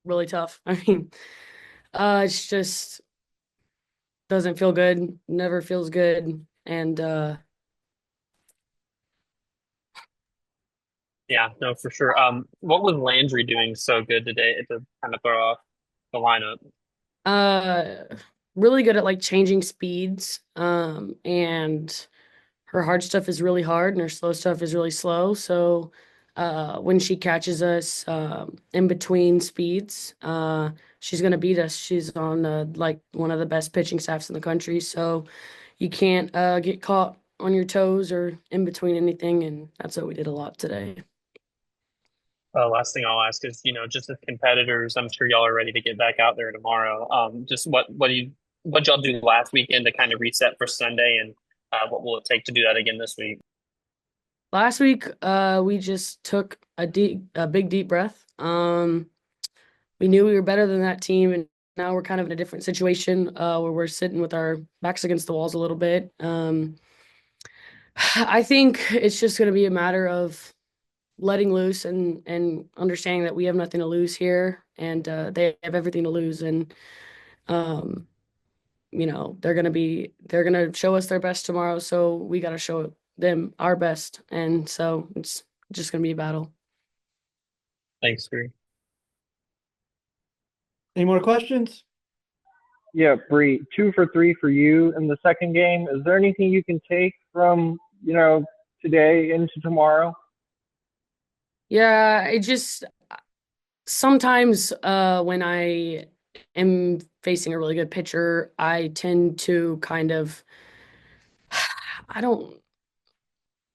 really tough. I mean, it's just doesn't feel good, never feels good. And Yeah, no, for sure. What was Landry doing so good today to kind of throw off the lineup? uh really good at like changing speeds. And her hard stuff is really hard and her slow stuff is really slow. So when she catches us in between speeds, she's gonna beat us. She's on like one of the best pitching staffs in the country. So you can't get caught on your toes or in between anything, and that's what we did a lot today. Last thing I'll ask is, just as competitors, I'm sure y'all are ready to get back out there tomorrow. Just what y'all do last weekend to kind of reset for Sunday, and what will it take to do that again this week? Last week, we just took a big deep breath. We knew we were better than that team, and now we're kind of in a different situation where we're sitting with our backs against the walls a little bit. I think it's just going to be a matter of letting loose and understanding that we have nothing to lose here, and they have everything to lose, and um, they're gonna show us their best tomorrow, so we got to show them our best, and so it's just gonna be a battle. Thanks, Bree. Any more questions? Yeah, Bree, 2 for 3 for you in the second game. Is there anything you can take from, today into tomorrow? Yeah, it just sometimes when I am facing a really good pitcher, I tend to kind of I don't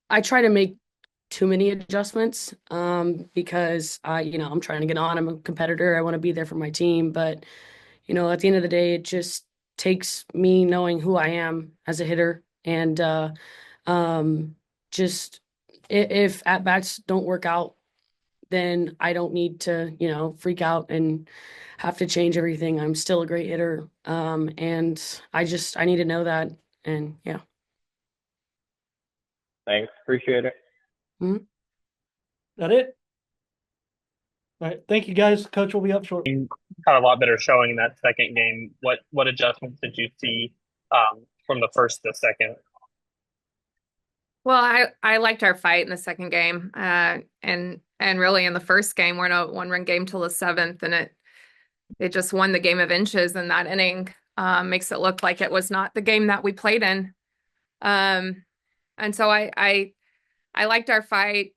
I try to make too many adjustments because I'm trying to get on. I'm a competitor. I want to be there for my team, but at the end of the day, it just takes me knowing who I am as a hitter and um just if at bats don't work out, then I don't need to, freak out and have to change everything. I'm still a great hitter. And I need to know that. And yeah. Thanks. Appreciate it. Mhm. That it? All right. Thank you, guys. Coach will be up shortly. Had a lot better showing in that second game. What adjustments did you see from the first to the second? Well, I liked our fight in the second game, and really in the first game, we're in a one-run game till the seventh, and it just won the game of inches in that inning. Makes it look like it was not the game that we played in. Um, and so I liked our fight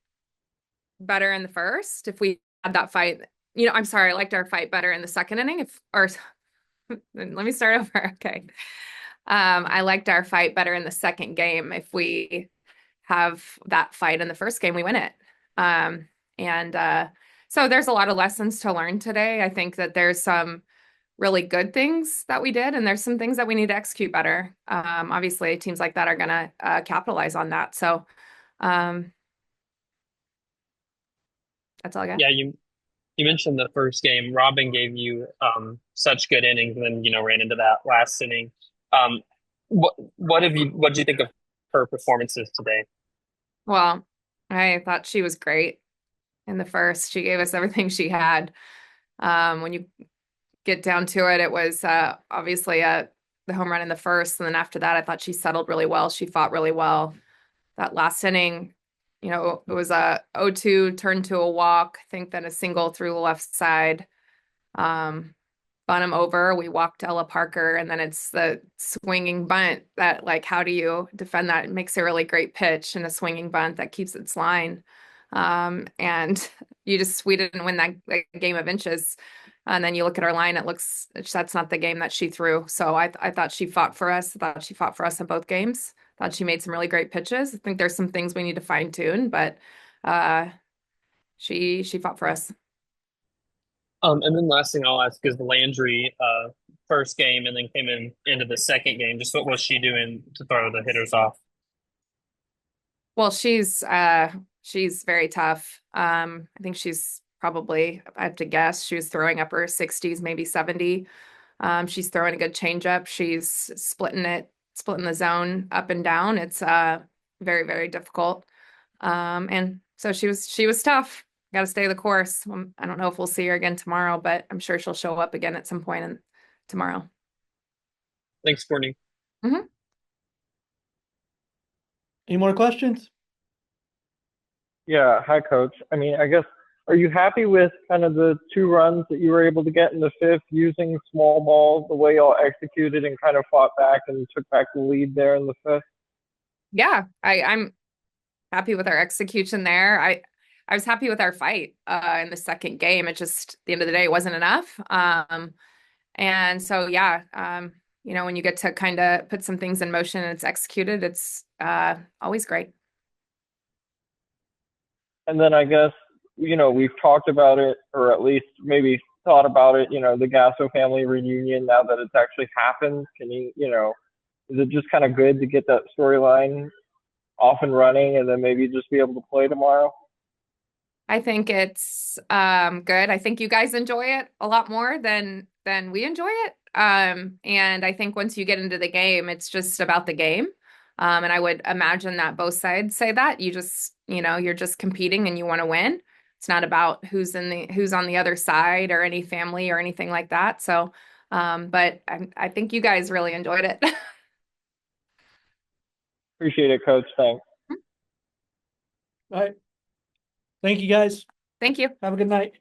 better in the first. If we had that fight, I'm sorry, I liked our fight better in the second inning. Let me start over. Okay. I liked our fight better in the second game. If we have that fight in the first game, we win it. And so there's a lot of lessons to learn today. I think that there's some really good things that we did, and there's some things that we need to execute better. Obviously, teams like that are going to capitalize on that. So um, that's all I got. Yeah, you mentioned the first game. Robin gave you such good innings, and then ran into that last inning. Um, what did you think of her performances today? Well, I thought she was great in the first. She gave us everything she had. When you get down to it, it was obviously the home run in the first. And then after that, I thought she settled really well. She fought really well. That last inning, it was a 0-2 turned to a walk. I think then a single through the left side. Um, Bunt him over. We walked Ella Parker, and then it's the swinging bunt that, like, how do you defend that? It makes a really great pitch and a swinging bunt that keeps its line. And we didn't win that like, game of inches. And then you look at our line, that's not the game that she threw. So I thought she fought for us. I thought she fought for us in both games. Thought she made some really great pitches. I think there's some things we need to fine tune, but uh, she fought for us. And then last thing I'll ask is Landry first game, and then came into the second game. Just what was she doing to throw the hitters off? Well, she's very tough. I think she's probably, I have to guess, she was throwing upper 60s, maybe 70. She's throwing a good changeup. She's splitting the zone up and down. It's very, very difficult. And so she was tough. got to stay the course. I don't know if we'll see her again tomorrow, but I'm sure she'll show up again at some point tomorrow. Thanks, Courtney. Mhm. Any more questions? Yeah, hi, Coach. I mean, I guess, are you happy with kind of the 2 runs that you were able to get in the fifth using small ball, the way y'all executed and kind of fought back and took back the lead there in the fifth? Yeah, I'm happy with our execution there. I was happy with our fight in the second game. It just, at the end of the day, it wasn't enough. And so, yeah, you know, when you get to kind of put some things in motion and it's executed, it's always great. And then I guess, we've talked about it, or at least maybe thought about it, the Gasso family reunion now that it's actually happened. Can is it just kind of good to get that storyline off and running and then maybe just be able to play tomorrow? I think it's good. I think you guys enjoy it a lot more than we enjoy it. And I think once you get into the game, it's just about the game. And I would imagine that both sides say that. You just, you're just competing and you want to win. It's not about who's on the other side or any family or anything like that. So, but I think you guys really enjoyed it. Appreciate it, Coach. Thanks. All right. Thank you, guys. Thank you. Have a good night.